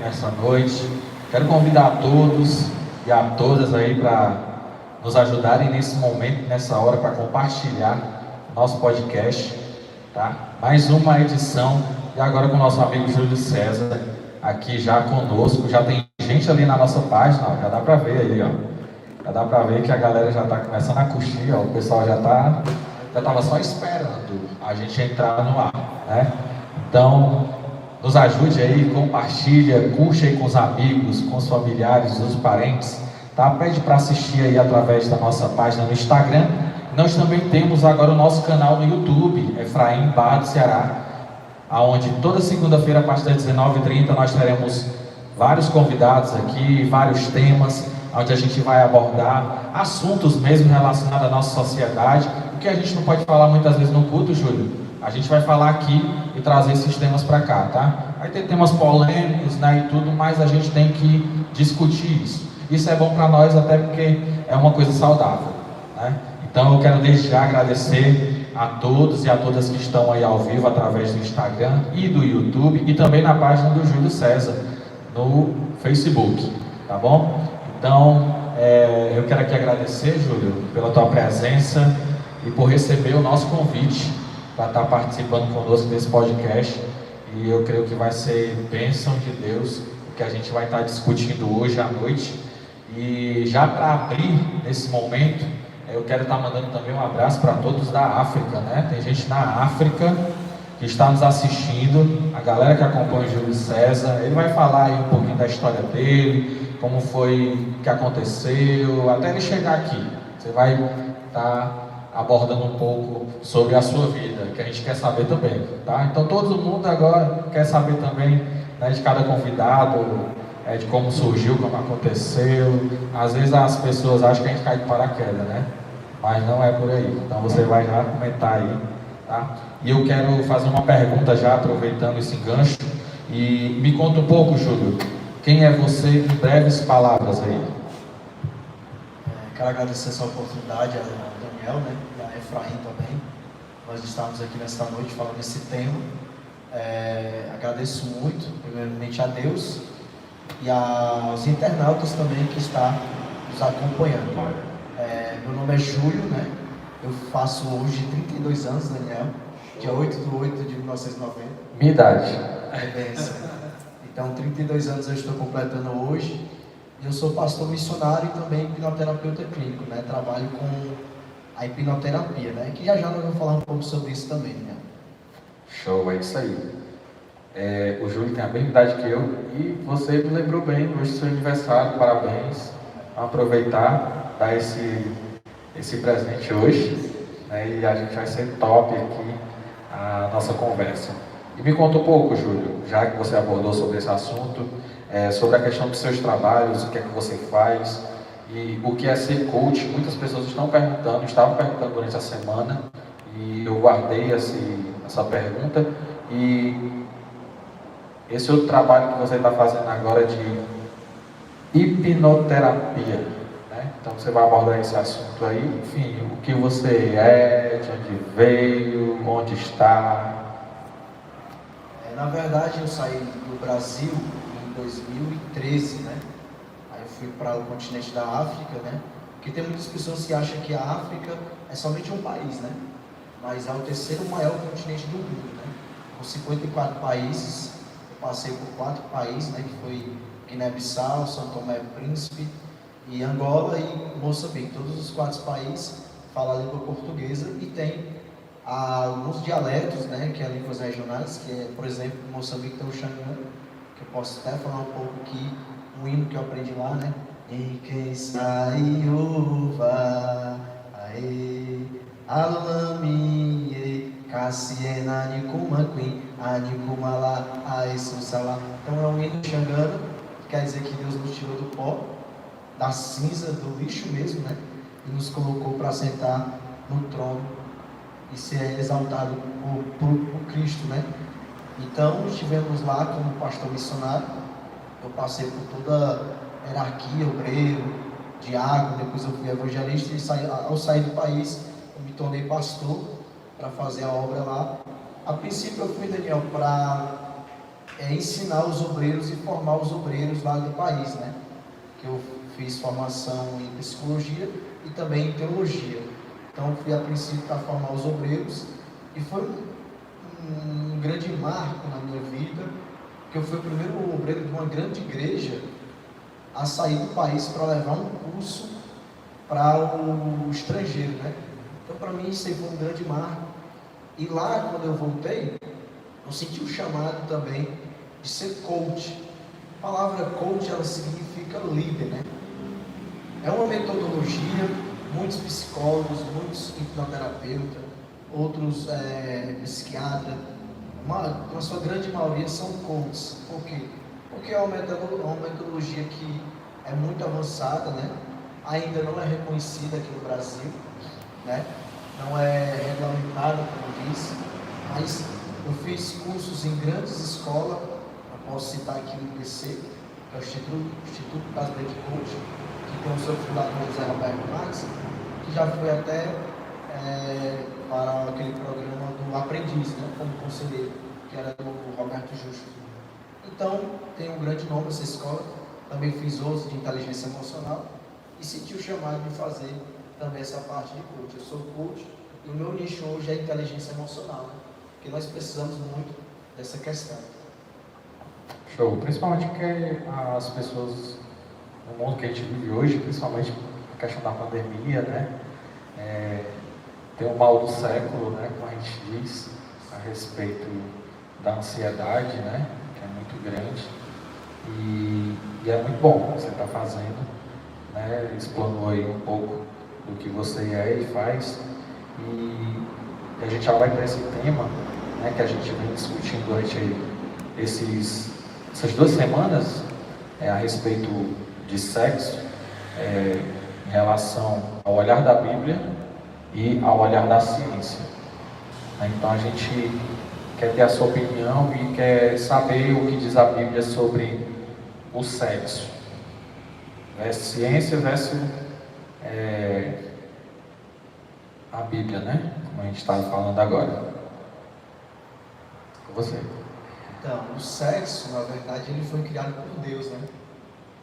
nessa noite. Quero convidar a todos e a todas aí para nos ajudarem nesse momento, nessa hora, para compartilhar o nosso podcast, tá? Mais uma edição, e agora com o nosso amigo Júlio César, aqui já conosco. Já tem gente ali na nossa página, ó, já dá para ver ali, ó. Já dá para ver que a galera já está começando a curtir, ó, o pessoal já estava só esperando a gente entrar no ar, né? Então, nos ajude aí, compartilha, curte aí com os amigos, com os familiares, os parentes, tá? Pede para assistir aí através da nossa página no Instagram. Nós também temos agora o nosso canal no YouTube, Efraim Barra do Ceará, aonde toda segunda-feira, a partir das 19h30, nós teremos vários convidados aqui, vários temas, onde a gente vai abordar assuntos mesmo relacionados à nossa sociedade, o que a gente não pode falar muitas vezes no culto, Júlio, a gente vai falar aqui e trazer esses temas para cá, tá? Vai ter temas polêmicos, né, e tudo, mas a gente tem que discutir isso. Isso é bom para nós, até porque é uma coisa saudável, né? Então eu quero desde já agradecer a todos e a todas que estão aí ao vivo através do Instagram e do YouTube e também na página do Júlio César no Facebook, tá bom? Então, eu quero aqui agradecer, Júlio, pela tua presença e por receber o nosso convite para estar participando conosco desse podcast. E eu creio que vai ser bênção de Deus o que a gente vai estar discutindo hoje à noite. E já para abrir nesse momento, eu quero estar mandando também um abraço para todos da África, né? Tem gente na África que está nos assistindo, a galera que acompanha o Júlio César. Ele vai falar aí um pouquinho da história dele, como foi que aconteceu, até ele chegar aqui. Você vai estar abordando um pouco sobre a sua vida, que a gente quer saber também, tá? Então todo mundo agora quer saber também, né, de cada convidado, de como surgiu, como aconteceu. Às vezes as pessoas acham que a gente cai de paraquedas, né? Mas não é por aí. Então você vai já comentar aí, tá? E eu quero fazer uma pergunta já, aproveitando esse gancho. E me conta um pouco, Júlio, quem é você em breves palavras aí? Quero agradecer essa oportunidade ao Daniel, né, e a Efraim também. Nós estamos aqui nesta noite falando desse tema. Agradeço muito, primeiramente a Deus e aos internautas também que estão nos acompanhando. Meu nome é Júlio, né? Eu faço hoje 32 anos, Daniel, dia 8/8 de 1990. Minha idade. Então, 32 anos eu estou completando hoje. Eu sou pastor missionário e também hipnoterapeuta clínico, né? Trabalho com a hipnoterapia, né? Que já nós vamos falar um pouco sobre isso também, né? Show, é isso aí. O Júlio tem a mesma idade que eu e você me lembrou bem, hoje é seu aniversário, parabéns. Vamos aproveitar, dar esse presente hoje, né, e a gente vai ser top aqui a nossa conversa. E me conta um pouco, Júlio, já que você abordou sobre esse assunto, sobre a questão dos seus trabalhos, o que é que você faz e o que é ser coach. Muitas pessoas estavam perguntando durante a semana e eu guardei essa pergunta. E esse outro trabalho que você está fazendo agora de hipnoterapia, né? Então você vai abordar esse assunto aí, enfim, o que você é, de onde veio, onde está. Na verdade, eu saí do Brasil em 2013, né? Aí eu fui para o continente da África, né? Porque tem muitas pessoas que acham que a África é somente um país, né? Mas é o terceiro maior continente do mundo, né? Com 54 países, eu passei por 4 países, né? Que foi Guiné-Bissau, São Tomé e Príncipe, e Angola e Moçambique. Todos os 4 países falam a língua portuguesa e tem alguns dialetos, né, que é línguas regionais, que é, por exemplo, em Moçambique tem o Xangã, que eu posso até falar um pouco aqui, um hino que eu aprendi lá, né? E quem saiuva, aê, alami, cassiena, nikumaquim, anikumala, aessusala. Então é um hino xangano, que quer dizer que Deus nos tirou do pó, da cinza, do lixo mesmo, né? E nos colocou para sentar no trono e ser exaltado por Cristo, né? Então, estivemos lá como pastor missionário. Eu passei por toda a hierarquia, obreiro, diácono, depois eu fui evangelista e ao sair do país, eu me tornei pastor para fazer a obra lá. A princípio eu fui, Daniel, para ensinar os obreiros e formar os obreiros lá do país, né? Que eu fiz formação em psicologia e também em teologia. Então fui a princípio para formar os obreiros e foi um grande marco na minha vida, que eu fui o primeiro obreiro de uma grande igreja a sair do país para levar um curso para o estrangeiro, né? Então para mim isso aí foi um grande marco. E lá quando eu voltei, eu senti o chamado também de ser coach. A palavra coach, ela significa líder, né? É uma metodologia, muitos psicólogos, muitos hipnoterapeutas, outros psiquiatras, na sua grande maioria são coaches. Por quê? Porque é uma metodologia que é muito avançada, né? Ainda não é reconhecida aqui no Brasil, né? Não é regulamentada, como disse, mas eu fiz cursos em grandes escolas. Eu posso citar aqui o IPC, que é o Instituto Brasileiro de Coaching, que tem o seu fundador José Roberto Max, que já foi até para aquele programa do Aprendiz, né, como conselheiro, que era do Roberto Justo. Então, tem um grande nome essa escola. Também fiz outros de inteligência emocional e senti o chamado de fazer também essa parte de coach. Eu sou coach e o meu nicho hoje é inteligência emocional, né? Porque nós precisamos muito dessa questão. Show, principalmente porque as pessoas, no mundo que a gente vive hoje, principalmente a questão da pandemia, né? Tem o mal do século, né? Como a gente diz, a respeito da ansiedade, né? Que é muito grande. E é muito bom o que você está fazendo, né? Explanou aí um pouco do que você é e faz. E a gente já vai para esse tema, né? Que a gente vem discutindo durante essas 2 semanas, a respeito de sexo, em relação ao olhar da Bíblia e ao olhar da ciência. Então a gente quer ter a sua opinião e quer saber o que diz a Bíblia sobre o sexo. Ciência versus a Bíblia, né? Como a gente estava falando agora. Com você. Então, o sexo, na verdade, ele foi criado por Deus, né?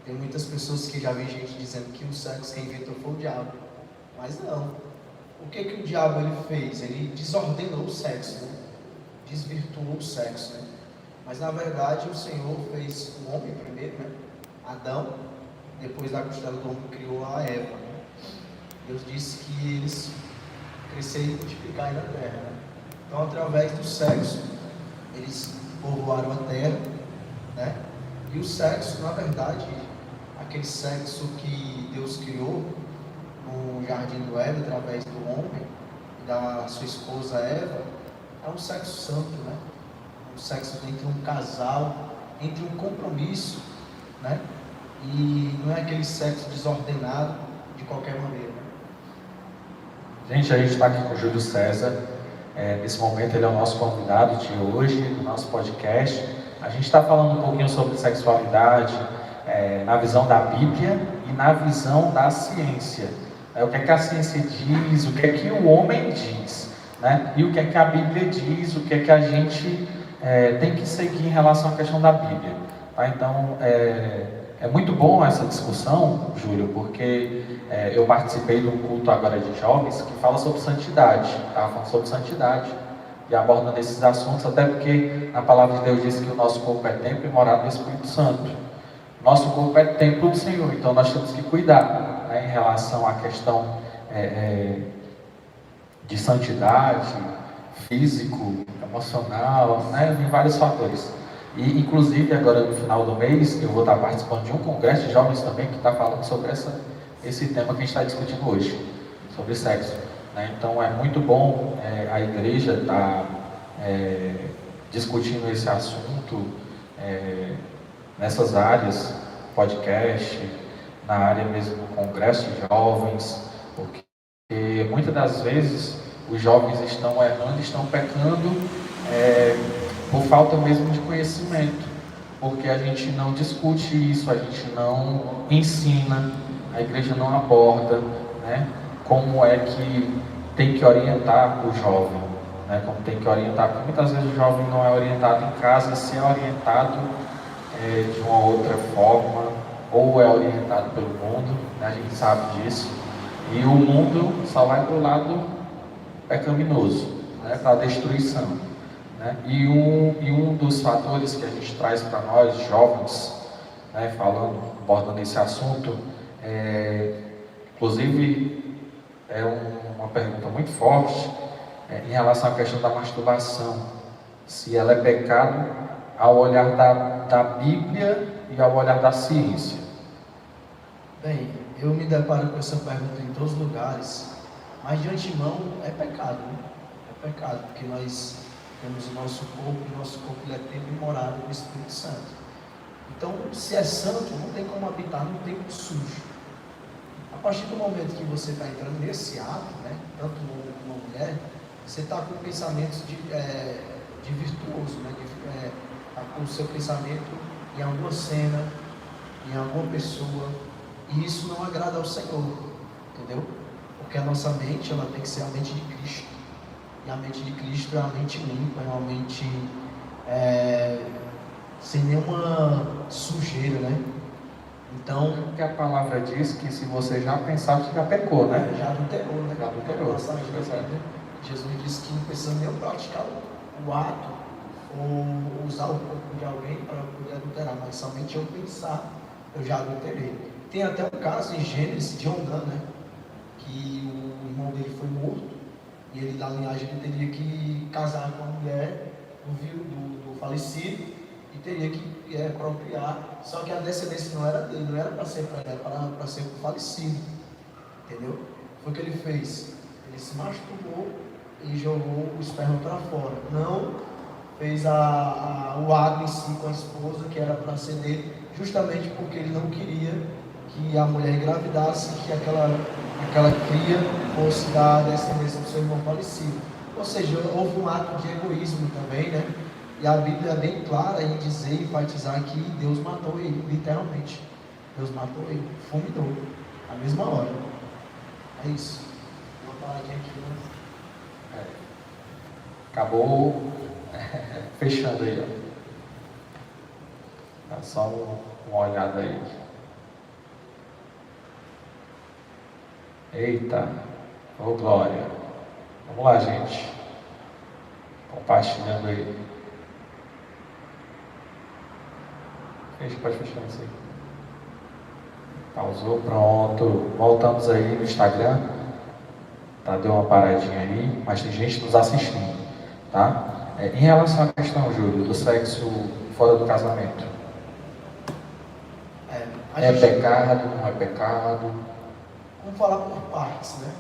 Tem muitas pessoas que já vi gente dizendo que o sexo quem inventou foi o diabo. Mas não. O que o diabo ele fez? Ele desordenou o sexo, né? Desvirtuou o sexo, né? Mas na verdade o Senhor fez o homem primeiro, né? Adão, depois da costela do homem criou a Eva, né? Deus disse que eles cresceram e multiplicaram na terra, né? Então através do sexo eles povoaram a terra, né? E o sexo, na verdade, aquele sexo que Deus criou no jardim do Éden através do homem e da sua esposa Eva, é um sexo santo, né? Um sexo entre um casal, entre um compromisso, né? E não é aquele sexo desordenado de qualquer maneira. Gente, a gente está aqui com o Júlio César. Nesse momento ele é o nosso convidado de hoje, do nosso podcast. A gente está falando um pouquinho sobre sexualidade, na visão da Bíblia e na visão da ciência. O que é que a ciência diz, o que é que o homem diz, né? E o que é que a Bíblia diz, o que é que a gente tem que seguir em relação à questão da Bíblia. Tá? Então, é muito bom essa discussão, Júlio, porque eu participei de um culto agora de jovens que fala sobre santidade. Estava falando sobre santidade e abordando esses assuntos, até porque a palavra de Deus diz que o nosso corpo é templo e morada do Espírito Santo. Nosso corpo é templo do Senhor, então nós temos que cuidar, né, em relação à questão de santidade, físico, emocional, né, em vários fatores. E, inclusive, agora no final do mês, eu vou estar participando de um congresso de jovens também, que está falando sobre esse tema que a gente está discutindo hoje, sobre sexo. Né? Então, é muito bom a igreja estar discutindo esse assunto nessas áreas, podcast, na área mesmo do congresso de jovens, porque muitas das vezes os jovens estão errando, estão pecando por falta mesmo de conhecimento, porque a gente não discute isso, a gente não ensina, a igreja não aborda, né, como é que tem que orientar o jovem, né, como tem que orientar, porque muitas vezes o jovem não é orientado em casa, se é orientado de uma outra forma, ou é orientado pelo mundo, né, a gente sabe disso, e o mundo só vai para o lado pecaminoso, né, para a destruição. Né? E um dos fatores que a gente traz para nós, jovens, né, abordando esse assunto, inclusive é uma pergunta muito forte em relação à questão da masturbação, se ela é pecado ao olhar da Bíblia e ao olhar da ciência. Bem, eu me deparo com essa pergunta em todos os lugares, mas de antemão é pecado, né? É pecado, porque nós temos o nosso corpo, e o nosso corpo ele é templo e morada do Espírito Santo. Então, se é santo, não tem como habitar num templo sujo. A partir do momento que você está entrando nesse ato, né, tanto um homem como uma mulher, você está com pensamentos de virtuoso, né, está com o seu pensamento em alguma cena, em alguma pessoa, e isso não agrada ao Senhor, entendeu? Porque a nossa mente, ela tem que ser a mente de Cristo, e a mente de Cristo é uma mente limpa, é uma mente sem nenhuma sujeira, né? Então, porque a palavra diz que se você já pensar, você já pecou, né? Já adulterou, né? Já adulterou. Jesus disse que não precisa nem praticar o ato ou usar o corpo de alguém para poder adulterar, mas somente eu pensar, eu já adulterei. Tem até um caso em Gênesis de Onã, né? Que o irmão dele foi morto e ele, da linhagem, ele teria que casar com a mulher do falecido e teria que procriar, só que a descendência não era dele, não era para ser para ele, era para ser para o falecido, entendeu? Foi o que ele fez, ele se masturbou e jogou o esperma para fora, não fez o ato em si com a esposa, que era para ser dele, justamente porque ele não queria que a mulher engravidasse, que aquela cria fosse da descendência do seu irmão falecido. Ou seja, houve um ato de egoísmo também, né? E a Bíblia é bem clara em dizer e enfatizar que Deus matou ele, literalmente. Deus matou ele, fulminou, na mesma hora. É isso. Uma paradinha aqui, né? Acabou fechando aí, ó. Dá só uma olhada aí. Eita, ô glória. Vamos lá, gente. Compartilhando aí. Pode fechar isso aí. Pausou, pronto. Voltamos aí no Instagram. Tá, deu uma paradinha aí, mas tem gente nos assistindo, tá? Em relação à questão, Júlio, do sexo fora do casamento. É pecado, não é pecado? Vamos falar por partes, né?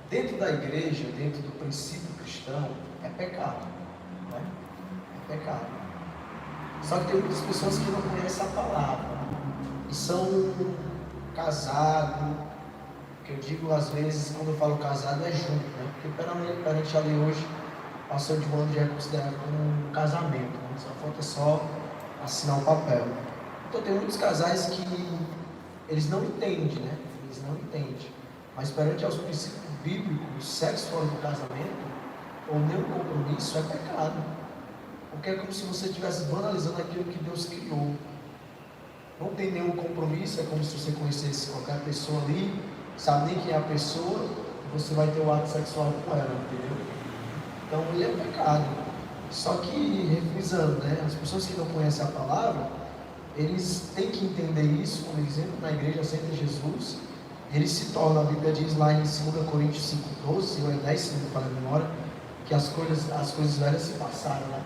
Dentro da igreja, dentro do princípio cristão, é pecado, né? É pecado. Só que tem muitas pessoas que não conhecem a palavra e são casados, que eu digo às vezes, quando eu falo casado, é junto, né? Porque perante a lei hoje, passou de um ano já é considerado como um casamento, né? Só falta só assinar o papel. Então tem muitos casais que eles não entendem, né? Eles não entendem. Mas perante aos princípios bíblicos, o sexo fora do casamento, ou nenhum compromisso, é pecado. Porque é como se você estivesse banalizando aquilo que Deus criou. Não tem nenhum compromisso, é como se você conhecesse qualquer pessoa ali, sabe nem quem é a pessoa, e você vai ter um ato sexual com ela, entendeu? Então, ele é pecado. Só que, refrisando, né, as pessoas que não conhecem a palavra, eles têm que entender isso, como exemplo, na igreja aceita Jesus, eles se tornam, a Bíblia diz lá em 2 Coríntios 5,12, ou é 10, se não me falha a memória, que as coisas velhas se passaram, né?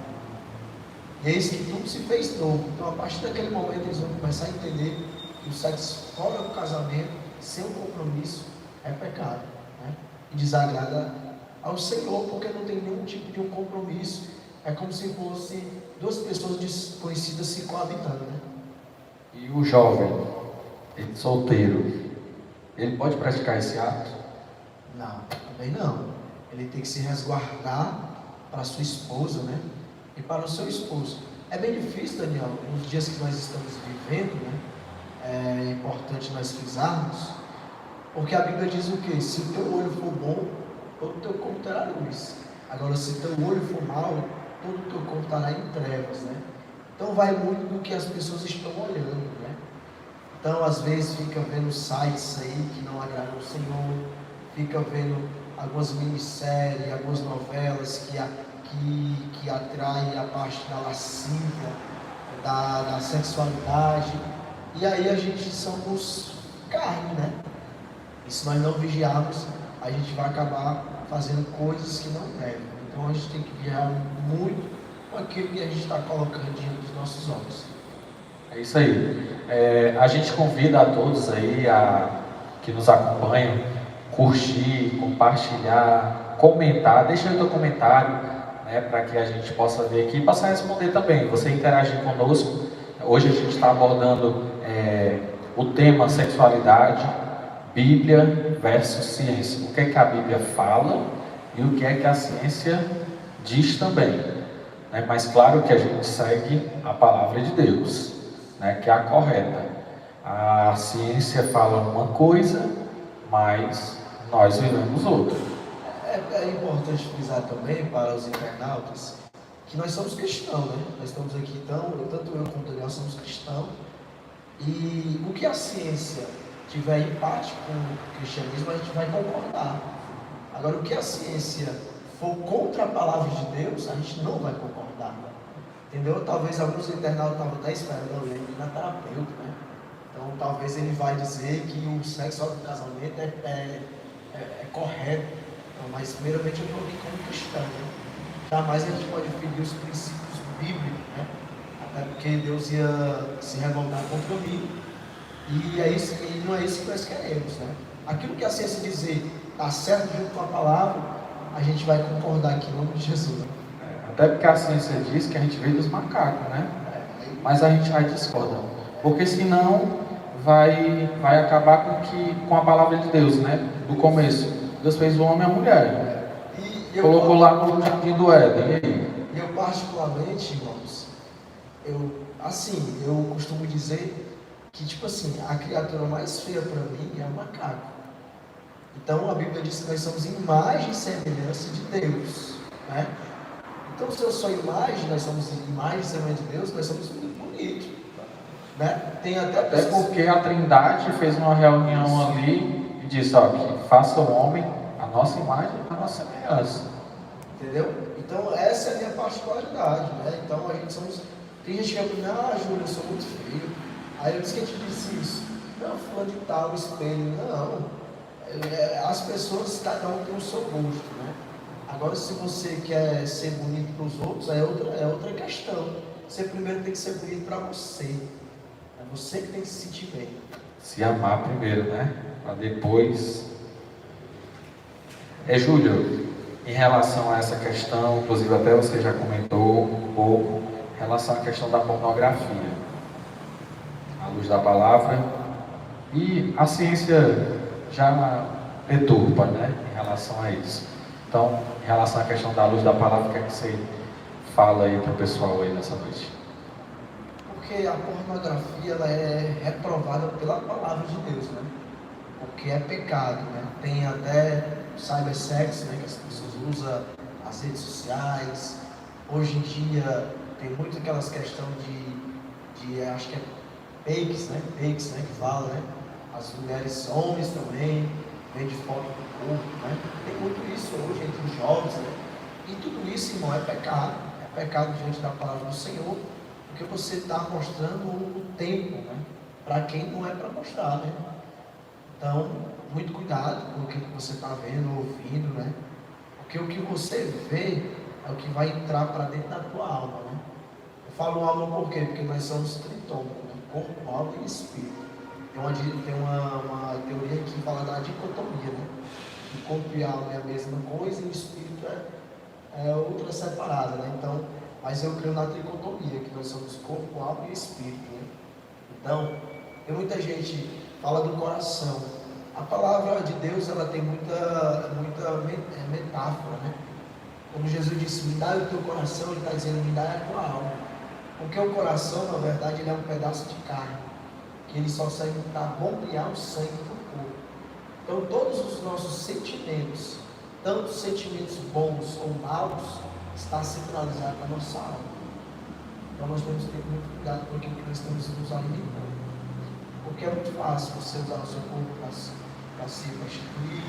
E eis que tudo se fez novo. Então, a partir daquele momento, eles vão começar a entender que o sexo fora do casamento, sem um compromisso, é pecado, né? E desagrada ao Senhor, porque não tem nenhum tipo de um compromisso. É como se fossem duas pessoas desconhecidas se coabitando, né? E o jovem, ele solteiro, ele pode praticar esse ato? Não, também não. Ele tem que se resguardar para a sua esposa, né? E para o seu esposo. É bem difícil, Daniel, nos dias que nós estamos vivendo, né? É importante nós frisarmos, porque a Bíblia diz o quê? Se o teu olho for bom, todo o teu corpo terá luz. Agora, se teu olho for mau, todo o teu corpo estará em trevas, né? Então vai muito do que as pessoas estão olhando, né? Então, às vezes, fica vendo sites aí que não agradam ao Senhor, fica vendo algumas minisséries, algumas novelas que atraem a parte da lascívia, da sexualidade, e aí a gente somos carne, né? E se nós não vigiarmos, a gente vai acabar fazendo coisas que não devem. Então a gente tem que vigiar muito com aquilo que a gente está colocando diante dos nossos olhos. É isso aí. A gente convida a todos aí que nos acompanham, curtir, compartilhar, comentar, deixa aí o teu comentário, né, para que a gente possa ver aqui e possa responder também. Você interagir conosco. Hoje a gente está abordando o tema sexualidade, Bíblia versus ciência. O que é que a Bíblia fala e o que é que a ciência diz também. Né? Mas claro que a gente segue a palavra de Deus, né, que é a correta. A ciência fala uma coisa, mas nós vivemos outra. É importante frisar também para os internautas que nós somos cristãos, né? Nós estamos aqui, então, tanto eu como o Daniel somos cristãos, e o que a ciência tiver empate com o cristianismo, a gente vai concordar. Agora, o que a ciência for contra a palavra de Deus, a gente não vai concordar. Entendeu? Talvez alguns internautas estavam até esperando eu ir na terapeuta, né? Então, talvez ele vai dizer que o sexo fora do casamento é correto. Não, mas, primeiramente, eu estou aqui como cristão, né? Jamais a gente pode ferir os princípios bíblicos, né? Até porque Deus ia se revoltar contra mim. E não é isso que nós queremos, né? Aquilo que a ciência dizer está certo junto com a palavra, a gente vai concordar aqui em nome de Jesus. Até porque a ciência diz que a gente veio dos macacos, né? Mas a gente vai discordar. Porque senão vai acabar com a palavra de Deus, né? Do começo. Deus fez o homem e a mulher. Colocou lá no jardim do Éden. E aí? Eu particularmente, irmãos, eu costumo dizer que, tipo assim, a criatura mais feia para mim é o macaco. Então a Bíblia diz que nós somos imagem e semelhança de Deus, né? Então, se eu sou imagem, nós somos imagem e semelhança de Deus, nós somos muito bonitos, né? Tem até porque a Trindade fez uma reunião ali e disse, ó, que faça o homem a nossa imagem e a nossa semelhança. Entendeu? Então, essa é a minha particularidade, né? Então, tem gente que vai falar, Júlio, eu sou muito feio. Aí eu disse que a gente disse isso. Não, fulano de tal, espelho. Não. As pessoas, cada um tem o seu gosto, né? Agora, se você quer ser bonito para os outros, é outra questão. Você primeiro tem que ser bonito para você. É você que tem que se sentir bem. Se amar primeiro, né? Para depois... Júlio, em relação a essa questão, inclusive até você já comentou um pouco, em relação à questão da pornografia, à luz da palavra, e a ciência já deturpa, né? Em relação a isso. Então, em relação à questão da luz da palavra, o que é que você fala aí para o pessoal aí nessa noite? Porque a pornografia ela é reprovada pela palavra de Deus, né? Porque é pecado, né? Tem até cybersex, né? Que as pessoas usam as redes sociais. Hoje em dia tem muito aquelas questões de acho que é fakes, né? Fakes, né? Que fala, né? As mulheres, homens também, vem de foto do corpo, né? Tem muito isso hoje entre os jovens, né? E tudo isso, irmão, é pecado. É pecado diante da palavra do Senhor, porque você está mostrando o tempo, né? Para quem não é para mostrar, né? Então, muito cuidado com o que você está vendo, ouvindo, né? Porque o que você vê é o que vai entrar para dentro da tua alma, né? Eu falo alma por quê? Porque nós somos tritônicos, né? Corpo, alma e espírito. Tem uma teoria que fala da dicotomia, né? Que corpo e alma é a mesma coisa e o espírito é outra separada, né? Então, mas eu creio na dicotomia, que nós somos corpo, alma e espírito, né? Então, tem muita gente que fala do coração. A palavra de Deus, ela tem muita metáfora, né? Como Jesus disse, me dá o teu coração, ele está dizendo, me dá a tua alma. Porque o coração, na verdade, ele é um pedaço de carne, que ele só serve para bombear o sangue do corpo. Então, todos os nossos sentimentos, tanto sentimentos bons ou maus, está centralizado na nossa alma. Então nós temos que ter muito cuidado com aquilo que nós estamos nos alimentando. Porque é muito fácil você usar o seu corpo para se prostituir,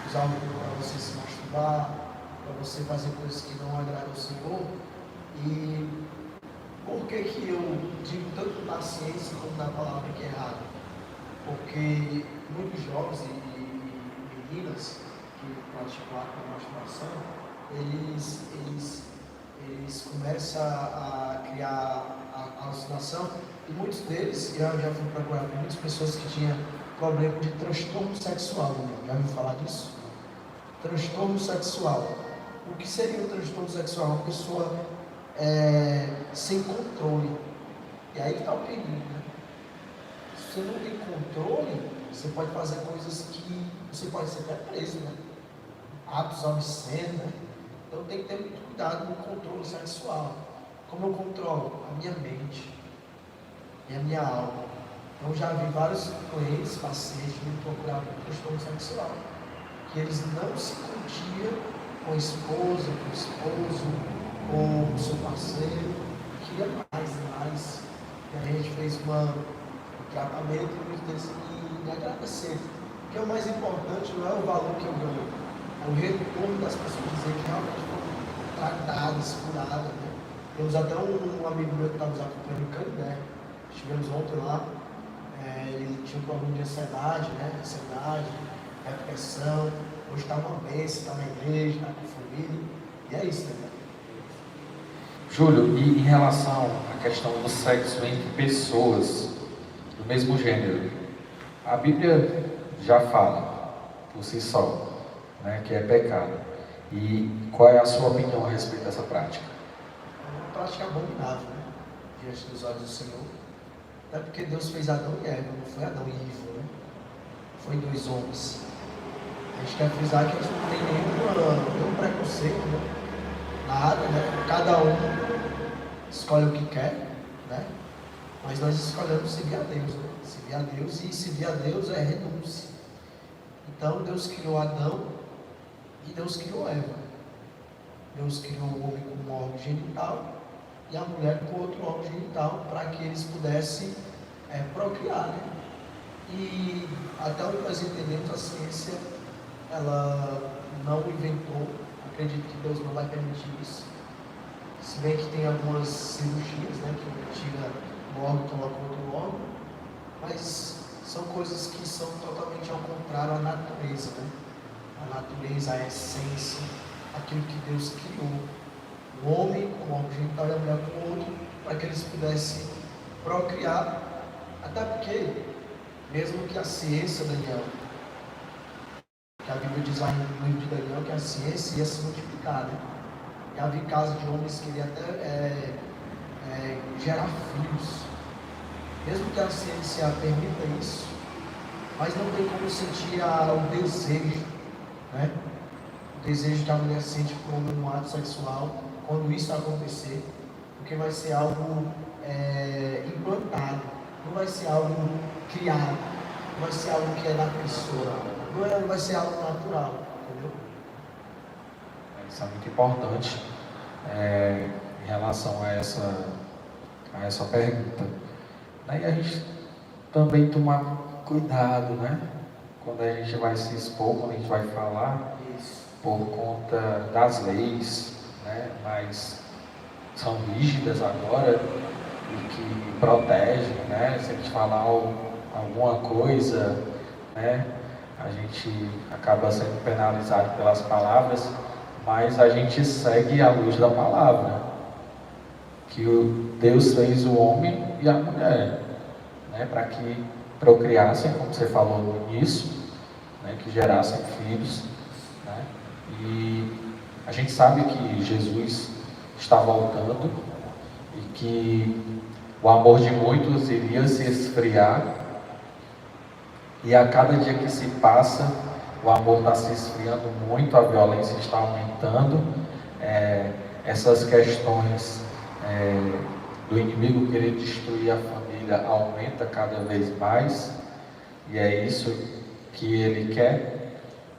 usar o corpo para você se masturbar, para você fazer coisas que não agradam ao Senhor. E por que eu digo tanto na ciência como na palavra que é errado? Porque muitos jovens e meninas que praticam a masturbação, eles começam a criar a alucinação, e muitos deles, eu já fui procurar com muitas pessoas que tinham problema de transtorno sexual. Já ouviu falar disso? Transtorno sexual. O que seria o transtorno sexual? Uma pessoa sem controle. E aí está o perigo, né? Se você não tem controle, você pode fazer coisas que você pode ser até preso, né? Atos obscenos, né? Então tem que ter muito cuidado no controle sexual. Como eu controlo? A minha mente e a minha alma. Então já vi vários clientes, pacientes, me procurar por transtorno sexual, que eles não se contiam com a esposa, com o esposo, com o seu parceiro, queria mais e mais. E a gente fez um tratamento e muitos deles me agradeceram. Porque o mais importante não é o valor que eu ganho, é o retorno das pessoas dizer que realmente foram tratadas, curadas, né? Temos até um amigo meu que estava nos acompanhando em Canindé. Estivemos ontem lá, ele tinha um problema de ansiedade, né? Depressão. Hoje está uma bênção, está na igreja, está com família. E é isso, né? Júlio, e em relação à questão do sexo entre pessoas do mesmo gênero, a Bíblia já fala por si só, né, que é pecado. E qual é a sua opinião a respeito dessa prática? É uma prática abominável, né? Diante dos olhos do Senhor. Até porque Deus fez Adão e Eva, não foi Adão e Ivo, né? Foi 2 homens. A gente quer frisar que a gente não tem nenhum preconceito, né? Nada, né? Cada um escolhe o que quer, né? Mas nós escolhemos servir a Deus, né? Servir a Deus, e servir a Deus é renúncia. Então Deus criou Adão e Deus criou Eva. Deus criou o homem com um órgão genital e a mulher com outro órgão genital, para que eles pudessem procriar, né? E até onde nós entendemos, a ciência ela não inventou. Acredito que Deus não vai permitir isso. Se bem que tem algumas cirurgias, né, que tira um órgão e coloca outro órgão, mas são coisas que são totalmente ao contrário à natureza, né? A natureza, a essência, aquilo que Deus criou. O homem com o órgão genital e a mulher com o outro, para que eles pudessem procriar. Até porque, mesmo que a ciência, Daniel, que a Bíblia diz lá no livro de Daniel, que a ciência ia se multiplicar, né? E havia casos de homens que iriam até gerar filhos. Mesmo que a ciência permita isso, mas não tem como sentir o desejo, né? O desejo que a mulher sente por um ato sexual, quando isso acontecer, porque vai ser algo implantado, não vai ser algo criado, não vai ser algo que é da pessoa. Não vai ser algo natural, entendeu? Isso é muito importante em relação a essa pergunta. Daí a gente também tomar cuidado, né? Quando a gente vai se expor, quando a gente vai falar, Isso. por conta das leis, né? Mas são rígidas agora e que protegem, né? Se a gente falar alguma coisa, né? A gente acaba sendo penalizado pelas palavras, mas a gente segue a luz da palavra, que Deus fez o homem e a mulher, né, para que procriassem, como você falou no início, né, que gerassem filhos, né, e a gente sabe que Jesus está voltando e que o amor de muitos iria se esfriar. E a cada dia que se passa, o amor está se esfriando muito, a violência está aumentando, essas questões do inimigo querer destruir a família aumenta cada vez mais, e é isso que ele quer.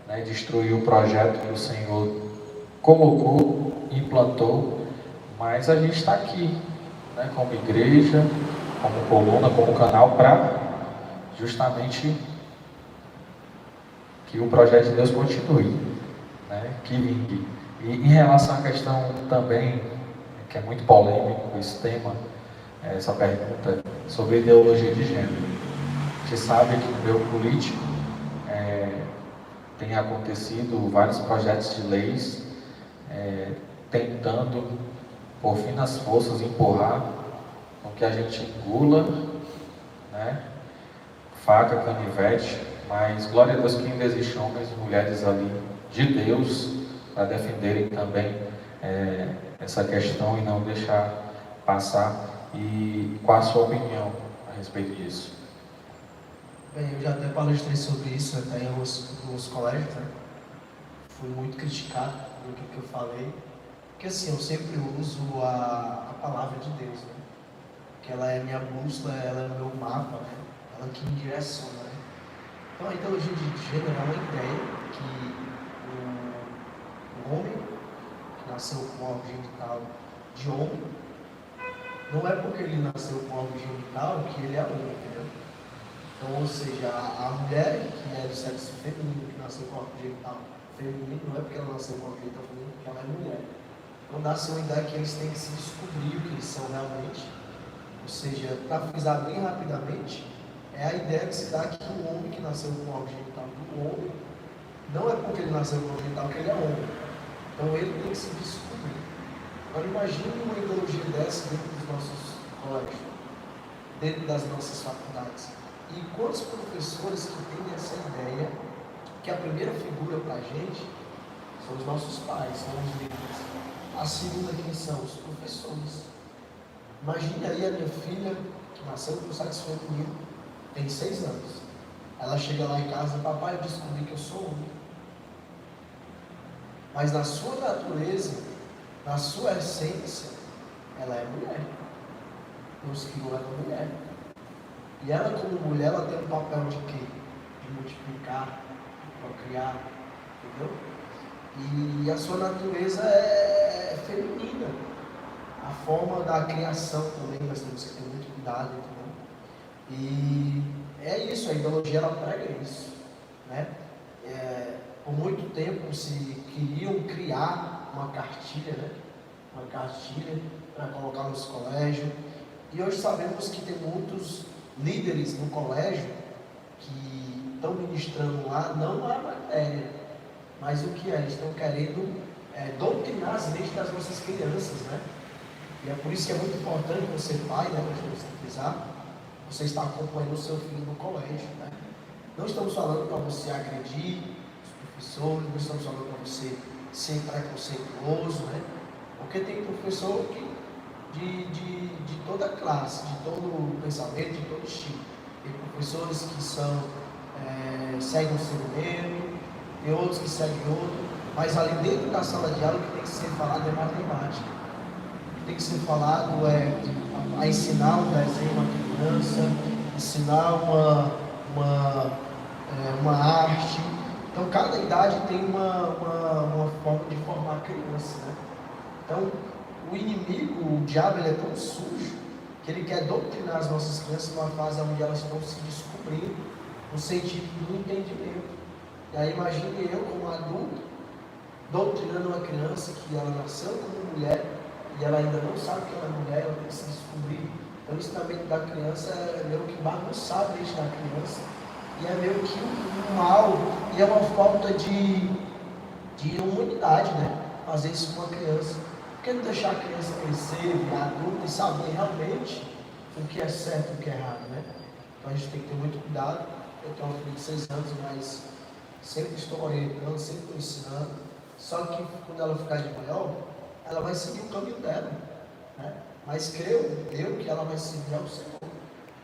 né, destruir o projeto que o Senhor colocou, implantou, mas a gente está aqui, né, como igreja, como coluna, como canal, para justamente que o projeto de Deus continue, né, que vingue. E em relação à questão também, que é muito polêmico esse tema, essa pergunta sobre ideologia de gênero. A gente sabe que no meio político tem acontecido vários projetos de leis tentando, por fim nas forças, empurrar com que a gente engula, né, faca, canivete, mas glória a Deus que ainda existem homens e mulheres ali de Deus para defenderem também essa questão e não deixar passar. E qual a sua opinião a respeito disso? Bem, eu já até palestrei sobre isso até em alguns colégios, né? Fui muito criticado do que eu falei, porque assim, eu sempre uso a palavra de Deus, né? Que ela é minha bússola, ela é o meu mapa, né? Ela que me direciona, né? Então a ideologia de gênero é uma ideia que o homem, que nasceu com órgão genital de homem, não é porque ele nasceu com órgão genital que ele é homem, entendeu? Então, ou seja, a mulher que é do sexo feminino, que nasceu com órgão genital feminino, não é porque ela nasceu com órgão genital feminino que ela é mulher. Então dá-se uma ideia que eles têm que se descobrir o que eles são realmente. Ou seja, para frisar bem rapidamente, é a ideia que se dá que o homem que nasceu com o órgão genital do homem, não é porque ele nasceu com o órgão genital que ele é homem. Então ele tem que se descobrir. Agora imagine uma ideologia dessa dentro dos nossos colégios, dentro das nossas faculdades. E quantos professores que têm essa ideia, que a primeira figura para a gente são os nossos pais, são os líderes. A segunda quem são? Os professores. Imagine aí a minha filha, que nasceu com sexo feminino, tem 6 anos. Ela chega lá em casa, papai, eu descobri que eu sou homem. Mas na sua natureza, na sua essência, ela é mulher. Deus criou ela mulher. E ela, como mulher, ela tem um papel de quê? De multiplicar, de procriar, entendeu? E a sua natureza é feminina. A forma da criação também, nós temos que ter muito cuidado, entendeu? E é isso, a ideologia ela prega isso, né? Por muito tempo se queriam criar uma cartilha, né? Uma cartilha para colocar nos colégios. E hoje sabemos que tem muitos líderes no colégio que estão ministrando lá, não a matéria, mas o que é? Eles estão querendo doutrinar as leis das nossas crianças, né? E é por isso que é muito importante você, pai, né? Você está acompanhando o seu filho no colégio, né? Não estamos falando para você agredir os professores, não estamos falando para você ser preconceituoso, né? Porque tem professor de toda classe, de todo pensamento, de todo estilo. Tem professores que seguem um segmento, tem outros que seguem outro, mas ali dentro da sala de aula o que tem que ser falado é matemática. O que tem que ser falado a ensinar um desenho a uma criança, ensinar uma arte. Então cada idade tem uma forma de formar a criança, né? Então o inimigo, o diabo, ele é tão sujo que ele quer doutrinar as nossas crianças numa fase onde elas estão se descobrindo no sentido do entendimento. E aí imagine eu como adulto doutrinando uma criança que ela nasceu como mulher e ela ainda não sabe que ela é mulher, ela tem que se descobrir. Então o ensinamento da criança é meio que bagunçar a mente da criança e é meio que um mal e é uma falta de humanidade, né? Fazer isso com a criança. Por que não deixar a criança crescer, virar adulta e saber realmente o que é certo e o que é errado, né? Então a gente tem que ter muito cuidado. Eu tenho uma filha de 6 anos, mas sempre estou orientando, sempre estou ensinando. Só que quando ela ficar de maior, ela vai seguir o caminho dela, né? Mas creio eu que ela vai seguir ao Senhor.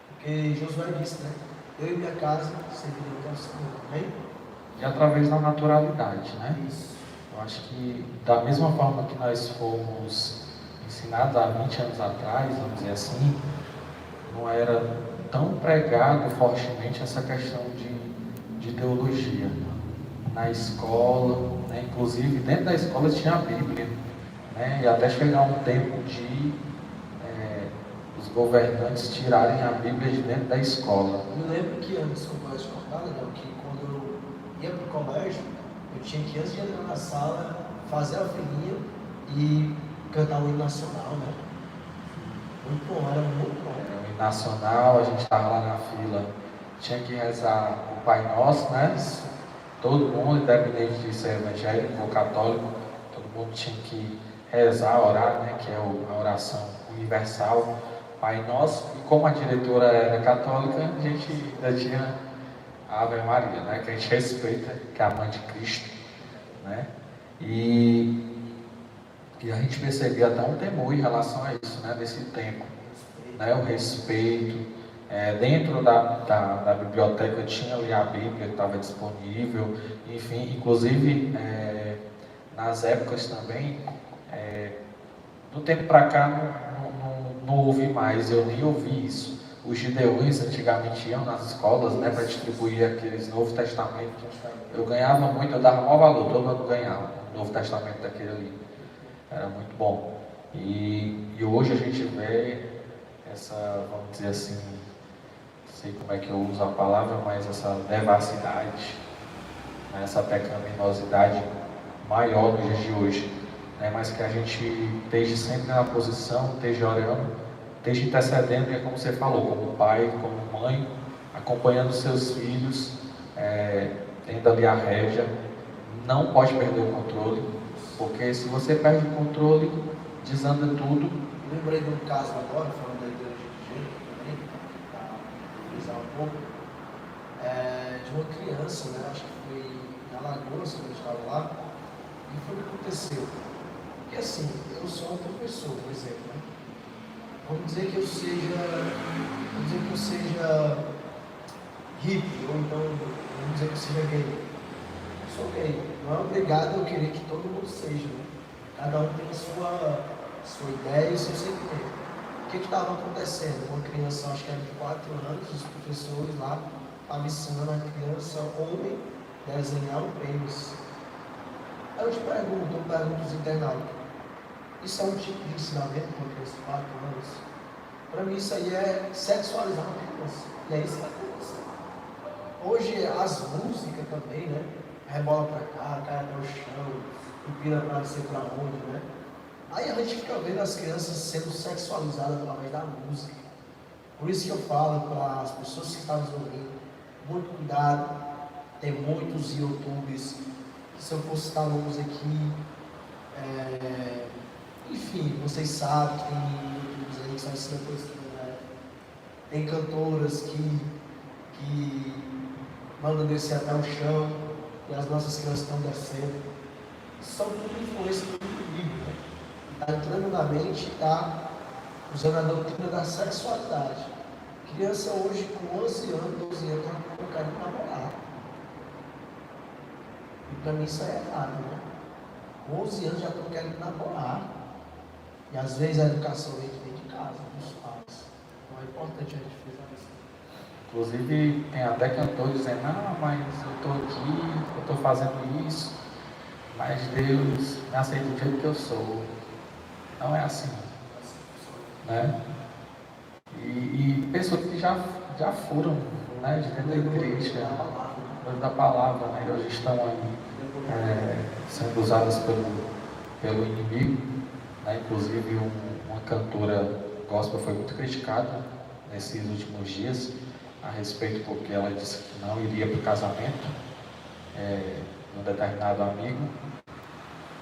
Porque Josué disse, né? Eu e minha casa serviremos ao Senhor, amém? E através da naturalidade, né? Isso. Eu acho que da mesma forma que nós fomos ensinados há 20 anos atrás, vamos dizer assim, não era tão pregado fortemente essa questão de teologia. na escola, né? Inclusive dentro da escola tinha a Bíblia, né? E até chegar um tempo de os governantes tirarem a Bíblia de dentro da escola. Eu me lembro que antes, com o colégio cortado, né, que quando eu ia para o colégio, eu tinha que, antes de entrar na sala, fazer a filinha e cantar o hino nacional, né? Muito bom, era muito bom. Era o hino nacional, a gente estava lá na fila, tinha que rezar o Pai Nosso, né? Todo mundo, independente de ser evangélico ou católico, todo mundo tinha que rezar, orar, né? Que é a oração universal, Pai Nosso. E como a diretora era católica, a gente ainda tinha a Ave Maria, né? Que a gente respeita, que é a mãe de Cristo, né? E a gente percebia até um temor em relação a isso, né? Nesse tempo, né? O respeito. Dentro da biblioteca tinha ali a Bíblia que estava disponível, enfim, inclusive nas épocas também, do tempo para cá não ouvi mais, eu nem ouvi isso. Os gideões antigamente iam nas escolas, né, para distribuir aqueles Novo Testamento. Eu ganhava muito, eu dava maior valor, todo mundo ganhava o Novo Testamento daquele ali. Era muito bom. E hoje a gente vê essa, vamos dizer assim, não sei como é que eu uso a palavra, mas essa devassidade, né, essa pecaminosidade maior nos dias de hoje, né, mas que a gente esteja sempre na posição, esteja orando, esteja intercedendo, e é como você falou, como pai, como mãe, acompanhando seus filhos, tendo ali a rédea, não pode perder o controle, porque se você perde o controle, desanda tudo. Lembrei de um caso agora, falando da igreja de jeito também, para utilizar um pouco, de uma criança, né? Acho que foi em Alagoas, quando eu estava lá, e foi o que aconteceu. Porque assim, eu sou um professor, por exemplo, né? Vamos dizer que eu seja hippie, ou então vamos dizer que eu seja gay. Eu sou gay, não é obrigado eu querer que todo mundo seja, né? Cada um tem a sua ideia e o seu sentimento. O que estava acontecendo? Uma criança, acho que era de 4 anos, os professores lá estavam ensinando a criança homem desenhar um pênis. Aí eu pergunto aos internautas, isso é um tipo de ensinamento para uma criança de 4 anos? Para mim isso aí é sexualizar uma criança. E é isso que está acontecendo. Hoje as músicas também, né? Rebola para cá, cai até o chão, empina para não sei para onde, né? Aí a gente fica vendo as crianças sendo sexualizadas através da música. Por isso que eu falo para as pessoas que estão nos ouvindo, muito cuidado, tem muitos YouTubes, se eu for citar nomes aqui, enfim, vocês sabem que tem YouTubes aí que só ensinam coisas, né? Tem cantoras que mandam descer até o chão, e as nossas crianças estão descendo. São tudo influência do inimigo, né? Está entrando na mente, está usando a doutrina da sexualidade. Criança hoje com 11 anos, 12 anos, não quer namorar. E para mim isso é errado, né? Com 11 anos já estão querendo namorar. E às vezes a educação vem de casa, dos pais. Então é importante a gente frisar isso. Inclusive tem até cantor dizendo, mas eu estou aqui, eu estou fazendo isso, mas Deus me aceita do jeito que eu sou. Não é assim, né? E pessoas que já foram, né, de dentro da igreja, da palavra, né, hoje estão aí sendo usadas pelo inimigo, né? Inclusive uma cantora gospel foi muito criticada nesses últimos dias a respeito, porque ela disse que não iria para o casamento de um determinado amigo.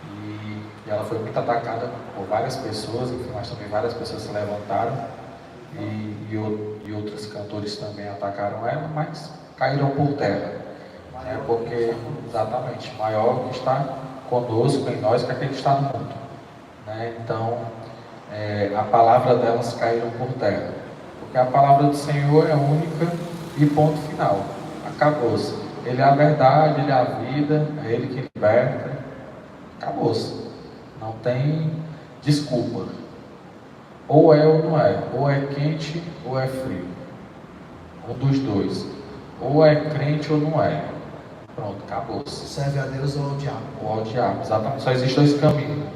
E ela foi muito atacada por várias pessoas, enfim, mas também várias pessoas se levantaram e outros cantores também atacaram ela, mas caíram por terra, né? Porque, exatamente, maior que está conosco, em nós, que aquele que está no mundo, né? Então, a palavra delas caíram por terra, porque a palavra do Senhor é única e ponto final, acabou-se. Ele é a verdade, Ele é a vida, é Ele que liberta. Acabou-se. Não tem desculpa. Ou é ou não é. Ou é quente ou é frio. Um dos dois. Ou é crente ou não é. Pronto, acabou-se. Serve a Deus ou ao diabo. Ou ao diabo, exatamente. Só existem dois caminhos.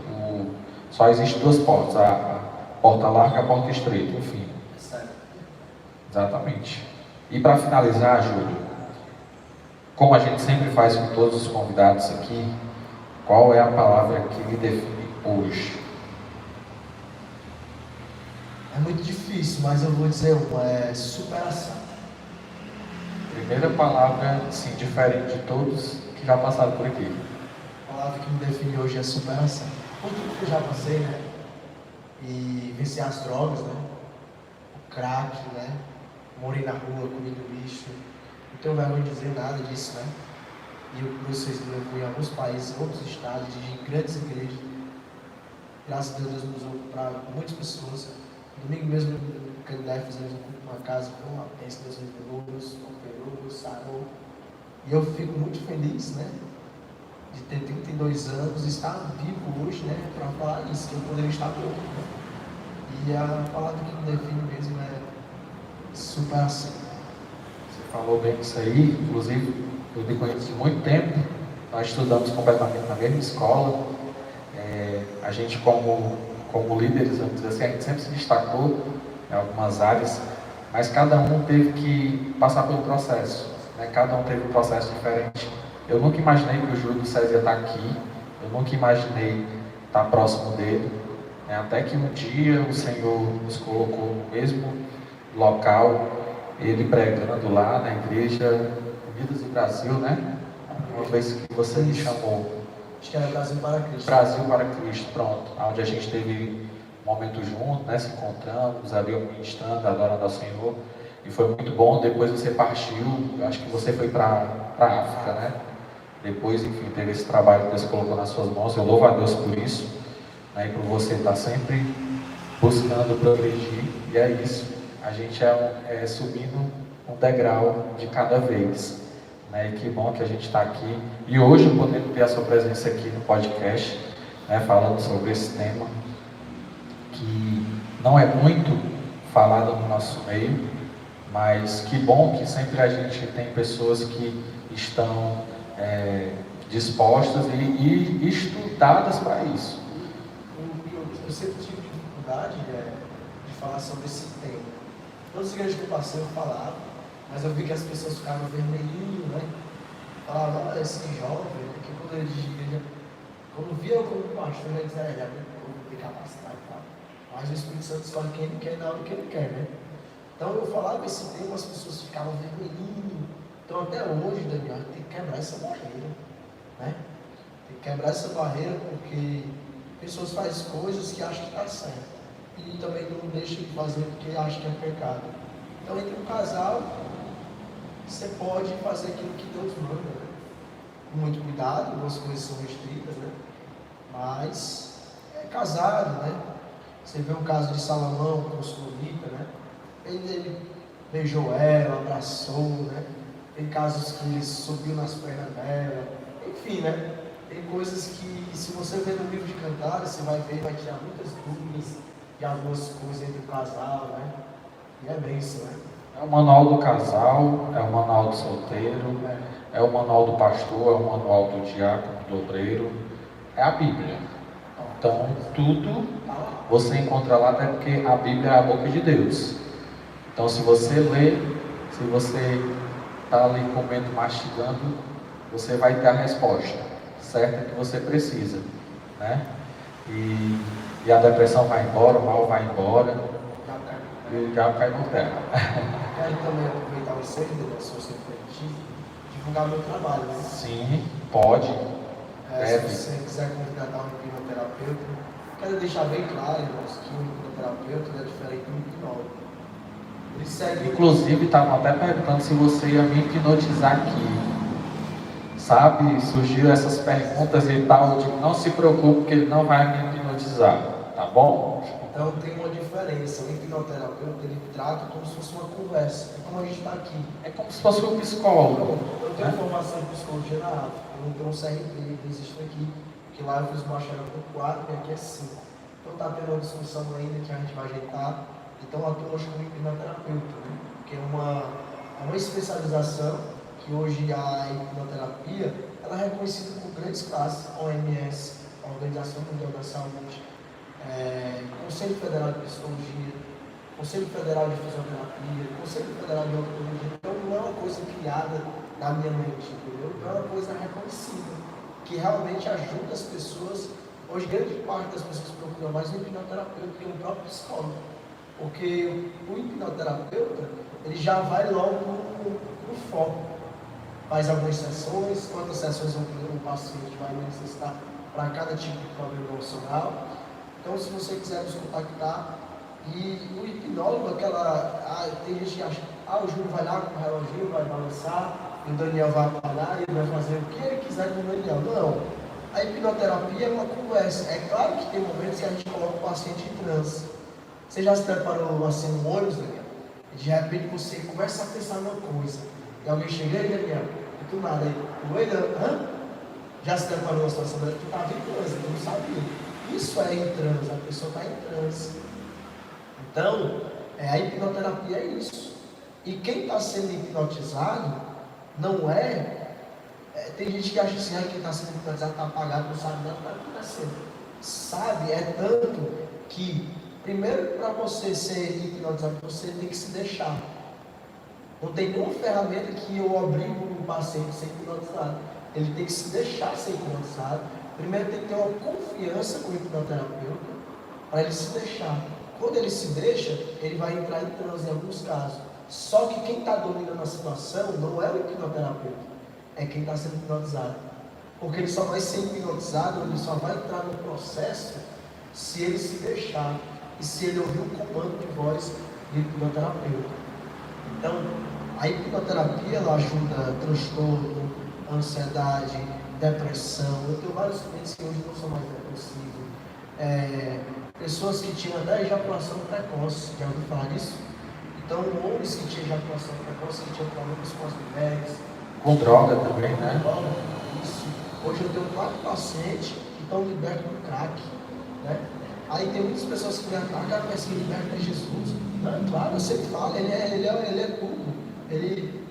Só existem duas portas, a porta larga e a porta estreita, enfim. Certo. Exatamente. E para finalizar, Júlio, como a gente sempre faz com todos os convidados aqui, qual é a palavra que lhe define hoje? É muito difícil, mas eu vou dizer uma, é superação. Primeira palavra, sim, diferente de todos que já passaram por aqui. A palavra que me define hoje é superação. Por tudo que eu já passei, né? E vencer as drogas, né? O crack, né? Morei na rua, comendo lixo. Não tenho vergonha de dizer nada disso, né? E eu, por vocês, me levou em alguns países, outros estados, de grandes igrejas. Graças a Deus me usou para muitas pessoas. Domingo mesmo, no Canindé, fizemos um culto numa casa, foi uma bênção, Deus revelou, Deus operou, Deus sarou. E eu fico muito feliz, né? De ter 32 anos e estar vivo hoje, né? Para falar isso, que eu poderia estar morto, né? E a palavra que me define mesmo é superação. Você falou bem isso aí, inclusive eu me conheço de muito tempo, nós estudamos completamente na mesma escola, a gente como líderes, vamos dizer assim, a gente sempre se destacou em algumas áreas, mas cada um teve que passar pelo processo, né? Cada um teve um processo diferente. Eu nunca imaginei que o Júlio César ia estar aqui, eu nunca imaginei estar próximo dele, né? Até que um dia o Senhor nos colocou no mesmo local, ele pregando lá na igreja Unidas do Brasil, né? Uma vez que você me chamou. Acho que era Brasil para Cristo. Brasil para Cristo, pronto. Onde a gente teve um momento junto, né? Se encontramos, ali eu ministrando, adorando ao Senhor. E foi muito bom. Depois você partiu, eu acho que você foi para a África, né? Depois, enfim, teve esse trabalho que Deus colocou nas suas mãos. Eu louvo a Deus por isso, né? E por você estar sempre buscando progredir. E é isso. A gente é subindo um degrau de cada vez. Né? E que bom que a gente está aqui. E hoje podendo ter a sua presença aqui no podcast, né? Falando sobre esse tema, que não é muito falado no nosso meio, mas que bom que sempre a gente tem pessoas que estão dispostas e estudadas para isso. Eu sempre tive dificuldade de falar sobre esse tema. Todas as igrejas que eu passei eu falava, mas eu vi que as pessoas ficavam vermelhinho, né? Falavam, olha, esse jovem, né? Que quando ele de igreja, quando via eu como pastor, ele dizia, eu vou ter capacidade e tal. Mas o Espírito Santo escolhe quem ele quer na hora que ele quer, né? Então eu falava esse tema, as pessoas ficavam vermelhinho. Então até hoje, Daniel, tem que quebrar essa barreira, né? Tem que quebrar essa barreira porque pessoas fazem coisas que acham que está certo. E também não deixa de fazer porque acha que é pecado. Então, entre um casal, você pode fazer aquilo que Deus manda, né? Com muito cuidado, algumas coisas são restritas, né? Mas é casado, né? Você vê o caso de Salomão com Sunita, né? Ele beijou ela, abraçou, né? Tem casos que ele subiu nas pernas dela, enfim, né? Tem coisas que, se você ver no livro de Cantares, você vai ver, vai tirar muitas dúvidas de algumas coisas entre o casal, né? E é bem isso, né? É o manual do casal, é o manual do solteiro, é o manual do pastor, é o manual do diácono, do obreiro, é a Bíblia. Então, tudo você encontra lá, até porque a Bíblia é a boca de Deus. Então, se você lê, se você está ali comendo, mastigando, você vai ter a resposta certa que você precisa, né? E a depressão vai embora, o mal vai embora, e o diabo cai por terra. Quero também aproveitar vocês, se você permitir, divulgar meu trabalho, né? Sim, pode. Se você quiser contratar um hipnoterapeuta, quero deixar bem claro, irmãos, que um hipnoterapeuta é diferente de um hipnólogo. Ele segue. Inclusive, estavam até perguntando se você ia me hipnotizar aqui. Sabe, surgiram essas perguntas e tal. Eu digo, não se preocupe, que ele não vai me hipnotizar, tá bom? Então tem uma diferença. O hipnoterapeuta, ele trata como se fosse uma conversa. É como a gente está aqui. É como se fosse um psicólogo. Eu tenho formação em psicologia na África. Eu não tenho um CRP, não existe aqui. Porque lá eu fiz bacharel com 4 e aqui é 5. Então está tendo uma discussão ainda que a gente vai ajeitar. Então atua hoje como hipnoterapeuta, né? Que é uma especialização que hoje a hipnoterapia ela é reconhecida por grandes classes, OMS, Organização Mundial da Saúde, Conselho Federal de Psicologia, Conselho Federal de Fisioterapia, Conselho Federal de Odontologia. Então não é uma coisa criada da minha mente, entendeu? É uma coisa reconhecida, que realmente ajuda as pessoas. Hoje grande parte das pessoas procuram mais um hipnoterapeuta que um próprio psicólogo, porque o hipnoterapeuta ele já vai logo no foco, faz algumas sessões, quantas sessões o paciente vai necessitar para cada tipo de problema emocional. Então, se você quiser nos contactar, e o hipnólogo, tem gente que acha, o Júlio vai lá com o reloginho, vai balançar, e o Daniel vai apagar, e ele vai fazer o que ele quiser com o Daniel. Não, a hipnoterapia é uma conversa. É claro que tem momentos que a gente coloca o paciente em transe. Você já se preparou assim no ônibus, Daniel? E de repente você começa a pensar numa coisa, e alguém chega aí, Daniel, e tu nada aí, já se preparou uma situação dela, tu estava em transe, tu não sabia. Isso é em transe, a pessoa está em transe. Então, a hipnoterapia é isso. E quem está sendo hipnotizado não tem gente que acha assim, quem está sendo hipnotizado está apagado, não sabe nada do que está acontecendo. Sabe, é tanto que, primeiro, para você ser hipnotizado, você tem que se deixar. Não tem nenhuma ferramenta que eu obrigo o paciente a ser hipnotizado. Ele tem que se deixar ser hipnotizado. Primeiro tem que ter uma confiança com o hipnoterapeuta para ele se deixar. Quando ele se deixa, ele vai entrar em transe em alguns casos. Só que quem está dominando a situação não é o hipnoterapeuta, é quem está sendo hipnotizado. Porque ele só vai ser hipnotizado, ele só vai entrar no processo se ele se deixar e se ele ouvir o comando de voz do hipnoterapeuta. Então, a hipnoterapia ela ajuda transtorno, ansiedade, depressão. Eu tenho vários clientes que hoje não são mais depressivos. Pessoas que tinham até ejaculação precoce, já ouviu falar disso? Então, homens que tinham ejaculação precoce, que tinham problemas com as mulheres. Com droga também, né? Isso. Hoje eu tenho 4 pacientes que estão libertos do crack, né? Aí tem muitas pessoas que me atacam, mas que libertam de Jesus. Não, claro, eu sempre falo, ele é tudo.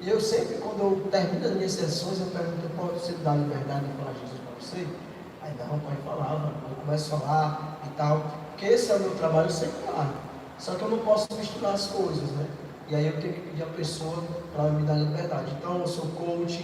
Eu sempre, quando eu termino as minhas sessões, eu pergunto, pode você dar liberdade de falar Jesus para você? Aí não, pode falar, mano. Eu começo a falar e tal. Porque esse é o meu trabalho secular. Só que eu não posso misturar as coisas, né? E aí eu tenho que pedir a pessoa para me dar liberdade. Então eu sou coach,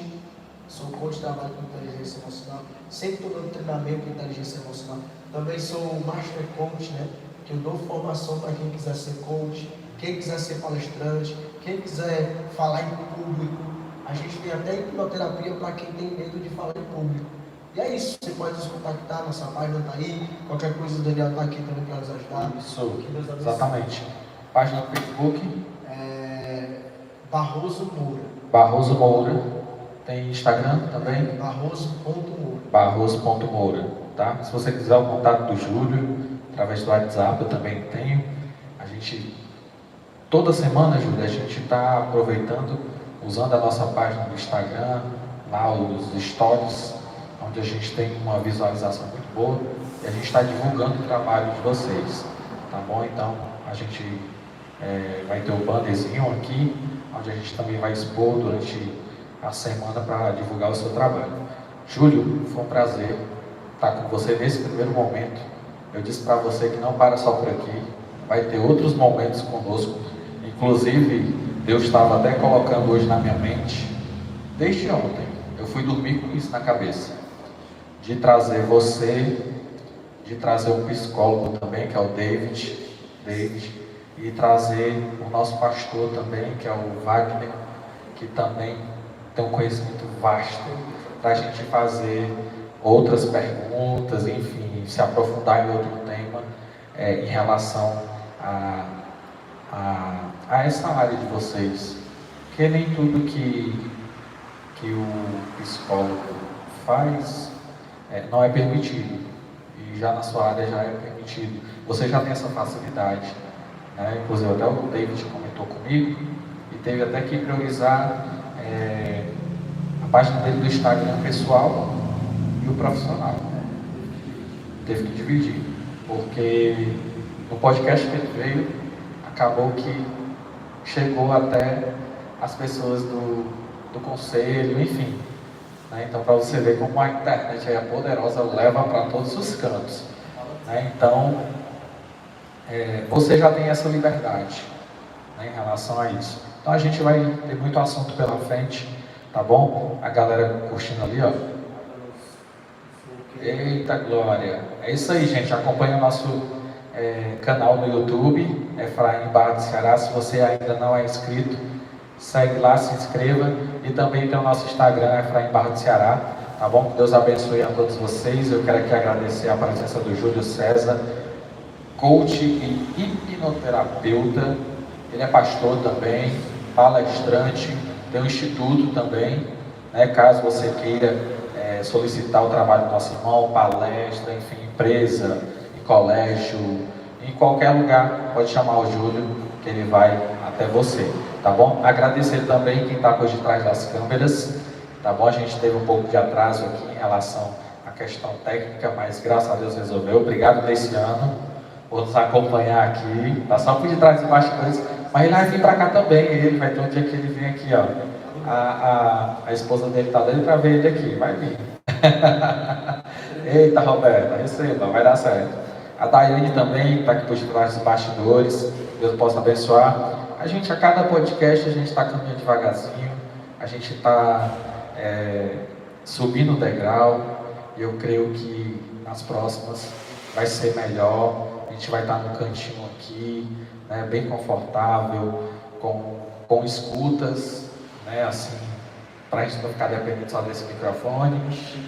trabalho com inteligência emocional. Sempre estou dando treinamento de inteligência emocional. Também sou master coach, né? Que eu dou formação para quem quiser ser coach, quem quiser ser palestrante, quem quiser falar em público. A gente tem até hipnoterapia para quem tem medo de falar em público. E é isso, você pode nos contactar, nossa página está aí, qualquer coisa o Daniel está aqui também para nos ajudar. Isso, exatamente. Página do Facebook? Barroso Moura. Barroso Moura. Tem Instagram também? Barroso.moura. Barroso.moura, tá? Se você quiser o contato do Júlio, através do WhatsApp eu também tenho. A gente, toda semana, Júlio, a gente está aproveitando, usando a nossa página do Instagram, lá os stories, onde a gente tem uma visualização muito boa e a gente está divulgando o trabalho de vocês, tá bom? Então a gente vai ter o bannerzinho aqui, onde a gente também vai expor durante a semana para divulgar o seu trabalho. Júlio, foi um prazer estar com você nesse primeiro momento. Eu disse para você que não para só por aqui, vai ter outros momentos conosco. Inclusive, Deus estava até colocando hoje na minha mente, desde ontem, eu fui dormir com isso na cabeça, de trazer você, de trazer um psicólogo também, que é o David, e trazer o nosso pastor também, que é o Wagner, que também tem um conhecimento vasto, para a gente fazer outras perguntas, enfim, se aprofundar em outro tema em relação a essa área de vocês, que nem tudo que o psicólogo faz não é permitido, e já na sua área já é permitido. Você já tem essa facilidade, né? Inclusive até o David comentou comigo, e teve até que priorizar a página dele do Instagram pessoal e o profissional. Teve que dividir, porque no podcast que ele veio, acabou que chegou até as pessoas do conselho, enfim. Né? Então, para você ver como a internet é poderosa, leva para todos os cantos. Né? Então, você já tem essa liberdade, né, em relação a isso. Então, a gente vai ter muito assunto pela frente, tá bom? A galera curtindo ali, ó. Eita glória! É isso aí, gente. Acompanha o nosso canal no YouTube, Efraim Barra do Ceará. Se você ainda não é inscrito, segue lá, se inscreva. E também tem o nosso Instagram, Efraim Barra do Ceará. Tá bom? Que Deus abençoe a todos vocês. Eu quero aqui agradecer a presença do Júlio César, coach e hipnoterapeuta. Ele é pastor também, palestrante, tem um instituto também, né? Caso você queira solicitar o trabalho do nosso irmão, palestra, enfim, empresa, em colégio, em qualquer lugar, pode chamar o Júlio, que ele vai até você, tá bom? Agradecer também quem está por detrás das câmeras, tá bom? A gente teve um pouco de atraso aqui em relação à questão técnica, mas graças a Deus resolveu. Obrigado, Luciano, por nos acompanhar aqui, tá só por detrás dos bastidores, mas ele vai vir para cá também, ele vai ter um dia que ele vem aqui, ó. A esposa dele está doida para ver ele aqui, vai vir. Eita, Roberta, receba, vai dar certo. A Daiane também está aqui por detrás dos bastidores, Deus possa abençoar. A gente, a cada podcast, a gente está caminhando devagarzinho, a gente está subindo o degrau, e eu creio que nas próximas vai ser melhor. A gente vai estar no cantinho aqui, né, bem confortável, com escutas, né, assim, para a gente não ficar dependendo só desse microfone,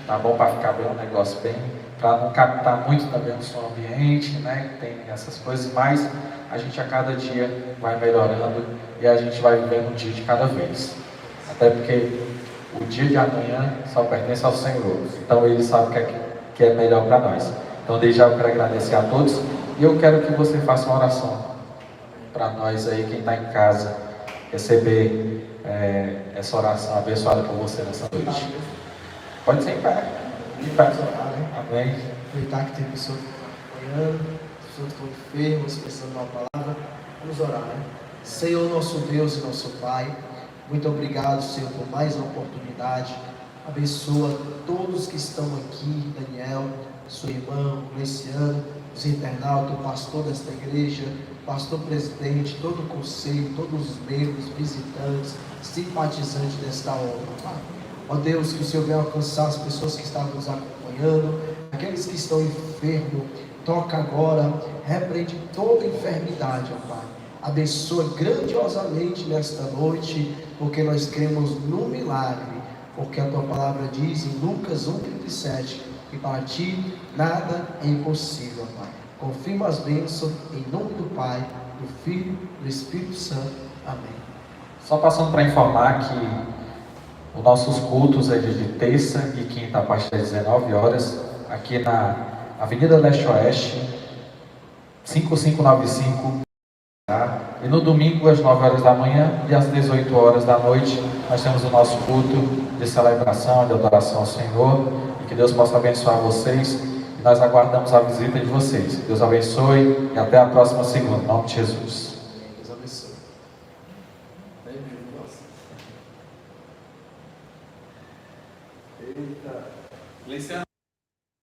tá bom? Para ficar bem um negócio bem, para não captar muito também o som ambiente, né? Tem essas coisas, mas a gente a cada dia vai melhorando e a gente vai vivendo um dia de cada vez. Até porque o dia de amanhã só pertence ao Senhor, então Ele sabe o que é melhor para nós. Então, desde já eu quero agradecer a todos e eu quero que você faça uma oração para nós aí, quem está em casa, receber essa oração abençoada por você nessa noite. Pode ser em pé. Em pé. Amém. Aproveitar que tem pessoas que estão acompanhando, pessoas que estão enfermas, precisando de uma palavra. Vamos orar, né? Senhor, nosso Deus e nosso Pai, muito obrigado, Senhor, por mais uma oportunidade. Abençoa todos que estão aqui, Daniel, sua irmã, Luciano, os internautas, o pastor desta igreja, pastor presidente, todo o conselho, todos os membros, visitantes, simpatizantes desta obra. Ó Deus, que o Senhor venha alcançar as pessoas que estavam nos acompanhando, aqueles que estão enfermos, toca agora, repreende toda enfermidade, ó Pai. Abençoa grandiosamente nesta noite, porque nós cremos no milagre, porque a Tua palavra diz em Lucas 1,37, que para Ti nada é impossível, Pai. Confirma as bênçãos em nome do Pai, do Filho e do Espírito Santo. Amém. Só passando para informar que os nossos cultos é de terça e quinta a partir das 19 horas, aqui na Avenida Leste-Oeste, 5595, tá? E no domingo às 9 horas da manhã e às 18 horas da noite, nós temos o nosso culto de celebração, de adoração ao Senhor, e que Deus possa abençoar vocês, e nós aguardamos a visita de vocês. Deus abençoe e até a próxima segunda, em nome de Jesus. Deus abençoe. Eita.